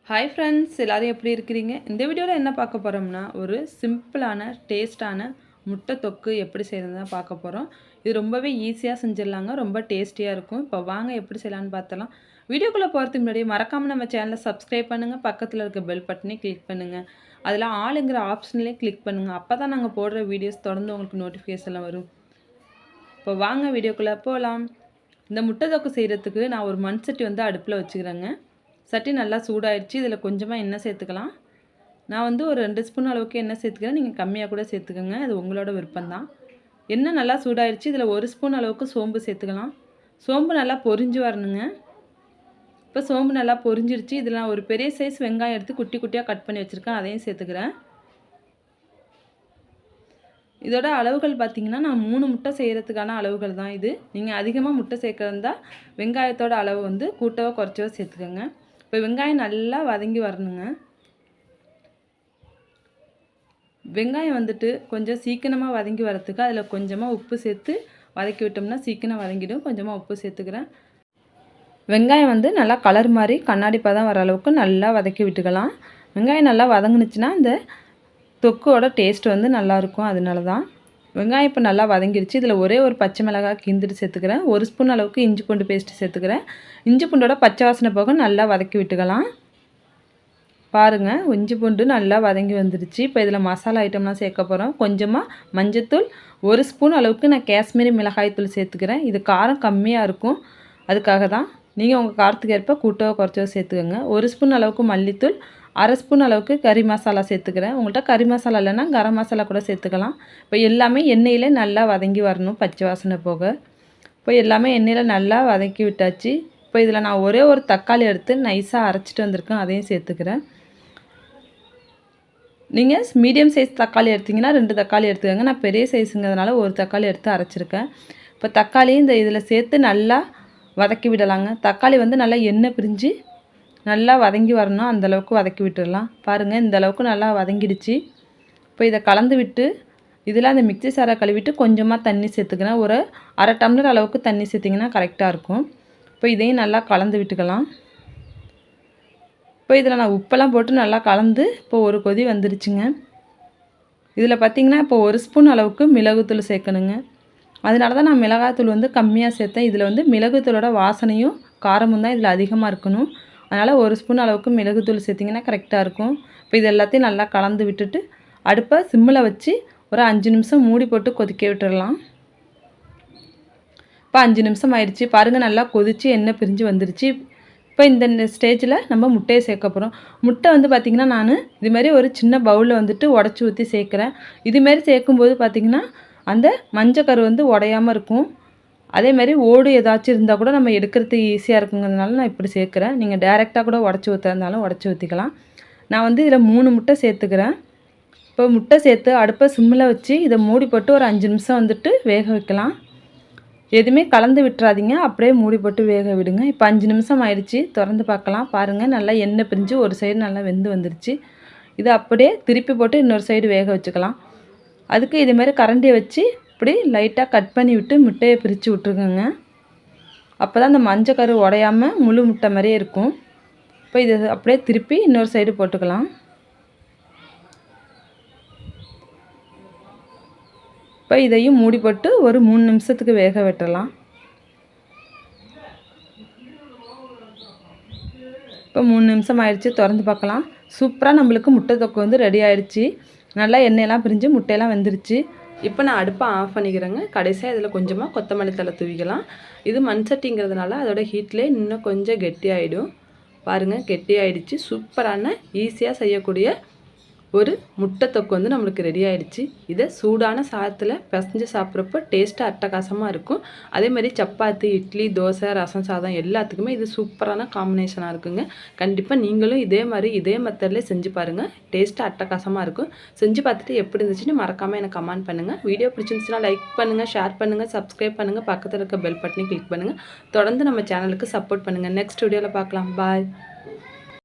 Hi friends, எல்லோரும் எப்படி இருக்கிறீங்க? இந்த வீடியோவில் என்ன பார்க்க போகிறோம்னா, ஒரு சிம்பிளான டேஸ்டான முட்டை தொக்கு எப்படி செய்கிறது தான் பார்க்க போகிறோம். இது ரொம்பவே ஈஸியாக செஞ்சிடலாங்க, ரொம்ப டேஸ்டியாக இருக்கும். இப்போ வாங்க எப்படி செய்யலான்னு பார்த்தலாம். வீடியோக்குள்ளே போகிறதுக்கு முன்னாடி மறக்காமல் நம்ம சேனலை சப்ஸ்கிரைப் பண்ணுங்கள், பக்கத்தில் இருக்க பெல் பட்டனே கிளிக் பண்ணுங்கள், அதில் ஆளுங்கிற ஆப்ஷன்லேயே கிளிக் பண்ணுங்கள். அப்போ தான் நாங்கள் போடுற வீடியோஸ் தொடர்ந்து உங்களுக்கு நோட்டிஃபிகேஷனில் வரும். இப்போ வாங்க வீடியோக்குள்ளே போகலாம். இந்த முட்டை தொக்கு செய்கிறதுக்கு நான் ஒரு மண் சட்டி வந்து அடுப்பில் வச்சுக்கிறேங்க. சட்டி நல்லா சூடாயிடுச்சு. இதில் கொஞ்சமாக எண்ணெய் சேர்த்துக்கலாம். நான் வந்து ஒரு 2 ஸ்பூன் அளவுக்கு எண்ணெய் சேர்த்துக்கிறேன். நீங்கள் கம்மியாக கூட சேர்த்துக்கோங்க, அது உங்களோட விருப்பம்தான். எண்ணெய் நல்லா சூடாயிடுச்சு. இதில் 1 ஸ்பூன் அளவுக்கு சோம்பு சேர்த்துக்கலாம். சோம்பு நல்லா பொரிஞ்சு வரணுங்க. இப்போ சோம்பு நல்லா பொரிஞ்சிருச்சு. இதில் நான் ஒரு பெரிய சைஸ் வெங்காயம் எடுத்து குட்டி குட்டியாக கட் பண்ணி வச்சுருக்கேன், அதையும் சேர்த்துக்கிறேன். இதோட அளவுகள் பார்த்திங்கன்னா, நான் 3 முட்டை செய்கிறதுக்கான அளவுகள் தான் இது. நீங்கள் அதிகமாக முட்டை சேர்க்குறதா வெங்காயத்தோட அளவு வந்து கூட்டவோ குறைச்சவோ சேர்த்துக்கோங்க. இப்போ வெங்காயம் நல்லா வதங்கி வரணுங்க. வெங்காயம் வந்துட்டு கொஞ்சம் சீக்கிரமாக வதங்கி வரத்துக்கு அதில் கொஞ்சமாக உப்பு சேர்த்து வதக்கி விட்டோம்னா சீக்கிரம் வதங்கிடும். கொஞ்சமாக உப்பு சேர்த்துக்கிறேன். வெங்காயம் வந்து நல்லா கலர் மாதிரி கண்ணாடி பதம் வர அளவுக்கு நல்லா வதக்கி விட்டுக்கலாம். வெங்காயம் நல்லா வதங்குனுச்சுன்னா இந்த தொக்கோட டேஸ்ட் வந்து நல்லாயிருக்கும். அதனால தான் வெங்காயம் இப்போ நல்லா வதங்கிடுச்சு. இதில் ஒரே ஒரு பச்சை மிளகாய் கிந்திட்டு சேர்த்துக்கிறேன். 1 ஸ்பூன் அளவுக்கு இஞ்சி பூண்டு பேஸ்ட்டு சேர்த்துக்கிறேன். இஞ்சி பூண்டோட பச்சை வாசனை போக நல்லா வதக்கி விட்டுக்கலாம். பாருங்கள், இஞ்சி பூண்டு நல்லா வதங்கி வந்துடுச்சு. இப்போ இதில் மசாலா ஐட்டம்லாம் சேர்க்க போகிறோம். கொஞ்சமாக மஞ்சத்தூள், 1 ஸ்பூன் அளவுக்கு நான் காஷ்மீரி மிளகாய்த்தூள் சேர்த்துக்கிறேன். இது காரம் கம்மியாக இருக்கும், அதுக்காக தான். நீங்கள் உங்கள் காரத்துக்கு ஏற்ப கூட்டவோ குறைச்சோ சேர்த்துக்கோங்க. 1 ஸ்பூன் அளவுக்கு மல்லித்தூள், 1/2 ஸ்பூன் அளவுக்கு கறி மசாலா சேர்த்துக்கிறேன். உங்கள்கிட்ட கறி மசாலா இல்லைன்னா கரம் மசாலா கூட சேர்த்துக்கலாம். இப்போ எல்லாமே எண்ணெயில் நல்லா வதங்கி வரணும், பச்சை வாசனை போக. இப்போ எல்லாமே எண்ணெயில் நல்லா வதக்கி விட்டாச்சு. இப்போ இதில் நான் ஒரே ஒரு தக்காளி எடுத்து நைஸாக அரைச்சிட்டு வந்திருக்கேன், அதையும் சேர்த்துக்கிறேன். நீங்கள் மீடியம் சைஸ் தக்காளி எடுத்திங்கன்னா 2 தக்காளி எடுத்துக்கோங்க. நான் பெரிய சைஸுங்கிறதுனால ஒரு தக்காளி எடுத்து அரைச்சிருக்கேன். இப்போ தக்காளியும் இந்த இதில் சேர்த்து நல்லா வதக்கி விடலாங்க. தக்காளி வந்து நல்லா எண்ணெய் பிரிஞ்சு நல்லா வதங்கி வரணும், அந்தளவுக்கு வதக்கி விட்டுடலாம். பாருங்கள், இந்த அளவுக்கு நல்லா வதங்கிடுச்சு. இப்போ இதை கலந்து விட்டு இதில் அந்த மிக்ஸி சாரை கழுவிட்டு கொஞ்சமாக தண்ணி சேர்த்துக்கிறேன். ஒரு 1/2 டம்ளர் அளவுக்கு தண்ணி சேர்த்திங்கன்னா கரெக்டாக இருக்கும். இப்போ இதையும் நல்லா கலந்து விட்டுக்கலாம். இப்போ இதில் நான் உப்பெல்லாம் போட்டு நல்லா கலந்து இப்போ ஒரு கொதி வந்துருச்சுங்க. இதில் பார்த்திங்கன்னா இப்போ 1 ஸ்பூன் அளவுக்கு மிளகுத்தூள் சேர்க்கணுங்க. அதனால தான் நான் மிளகாத்தூள் வந்து கம்மியாக சேர்த்தேன். இதில் வந்து மிளகுத்தூளோட வாசனையும் காரமும் தான் இதில் அதிகமாக இருக்கணும். அதனால் 1 ஸ்பூன் அளவுக்கு மிளகுத்தூள் சேர்த்திங்கன்னா கரெக்டாக இருக்கும். இப்போ இது எல்லாத்தையும் நல்லா கலந்து விட்டுட்டு அடுப்பை சிம்மில் வச்சு ஒரு 5 நிமிஷம் மூடி போட்டு கொதிக்க விட்டுடலாம். இப்போ 5 நிமிஷம் ஆயிடுச்சு. பாருங்கள், நல்லா கொதித்து எண்ணெய் பிரிஞ்சு வந்துருச்சு. இப்போ இந்த ஸ்டேஜில் நம்ம முட்டையை சேர்க்க போகிறோம். முட்டை வந்து பார்த்திங்கன்னா நான் இதுமாரி ஒரு சின்ன பவுலில் வந்துட்டு உடச்சி ஊற்றி சேர்க்குறேன். இதுமாரி சேர்க்கும்போது பார்த்திங்கன்னா அந்த மஞ்சக்கரு வந்து உடையாமல் இருக்கும். அதேமாதிரி ஓடு ஏதாச்சும் இருந்தால் கூட நம்ம எடுக்கிறதுக்கு ஈஸியாக இருக்குங்கிறதுனால நான் இப்படி சேர்க்குறேன். நீங்கள் டேரெக்டாக கூட உடச்சி ஊற்றுறதுனாலும் உடச்சி ஊற்றிக்கலாம். நான் வந்து இதில் 3 முட்டை சேர்த்துக்கிறேன். இப்போ முட்டை சேர்த்து அடுப்பை சிம்மில் வச்சு இதை மூடி போட்டு ஒரு 5 நிமிஷம் வந்துட்டு வேக வைக்கலாம். எதுவுமே கலந்து விட்டுறாதீங்க, அப்படியே மூடி போட்டு வேக விடுங்க. இப்போ 5 நிமிஷம் ஆயிடுச்சு, திறந்து பார்க்கலாம். பாருங்கள், நல்லா எண்ணெய் பிரிஞ்சு ஒரு சைடு நல்லா வெந்து வந்துருச்சு. இதை அப்படியே திருப்பி போட்டு இன்னொரு சைடு வேக வச்சுக்கலாம். அதுக்கு இதுமாரி கரண்டியை வச்சு இப்படி லைட்டாக கட் பண்ணி விட்டு முட்டையை பிரித்து விட்ருக்கோங்க. அப்போ தான் அந்த மஞ்சக்கரு உடையாமல் முழு முட்டை மாதிரியே இருக்கும். இப்போ இதை அப்படியே திருப்பி இன்னொரு சைடு போட்டுக்கலாம். இப்போ இதையும் மூடி போட்டு ஒரு 3 நிமிஷத்துக்கு வேக விட்டுடலாம். இப்போ 3 நிமிஷம் ஆயிடுச்சு, திறந்து பார்க்கலாம். சூப்பராக நம்மளுக்கு முட்டை தொக்கு வந்து ரெடி ஆகிடுச்சு. நல்லா எண்ணெயெல்லாம் பிரிஞ்சு முட்டையெல்லாம் வெந்துருச்சு. இப்போ நான் அடுப்பை ஆஃப் பண்ணிக்கிறேங்க. கடைசியாக இதில் கொஞ்சமாக கொத்தமல்லி தழை தூவிக்கலாம். இது மண் சட்டிங்கிறதுனால அதோட ஹீட்லேயே இன்னும் கொஞ்சம் கெட்டியாகிடும். பாருங்கள், கெட்டியாகிடுச்சு. சூப்பரான ஈஸியாக செய்யக்கூடிய ஒரு முட்டை தொக்கு வந்து நம்மளுக்கு ரெடி ஆகிடுச்சு. இதை சூடான சாதத்தில் பிசைஞ்சு சாப்பிட்றப்போ டேஸ்ட்டாக அட்டகாசமாக இருக்கும். அதேமாதிரி சப்பாத்தி, இட்லி, தோசை, ரசம் சாதம் எல்லாத்துக்குமே இது சூப்பரான காம்பினேஷனாக இருக்குங்க. கண்டிப்பாக நீங்களும் இதே மெத்தட்லேயே செஞ்சு பாருங்கள். டேஸ்ட்டாக அட்டகாசமாக இருக்கும். செஞ்சு பார்த்துட்டு எப்படி இருந்துச்சுன்னு மறக்காமல் எனக்கு கமெண்ட் பண்ணுங்கள். வீடியோ பிடிச்சிருந்துச்சுன்னா லைக் பண்ணுங்கள், ஷேர் பண்ணுங்கள், சப்ஸ்கிரைப் பண்ணுங்கள், பக்கத்தில் இருக்க பெல் பட்டனை கிளிக் பண்ணுங்கள். தொடர்ந்து நம்ம சேனலுக்கு சப்போர்ட் பண்ணுங்கள். நெக்ஸ்ட் வீடியோவில் பார்க்கலாம். பாய்.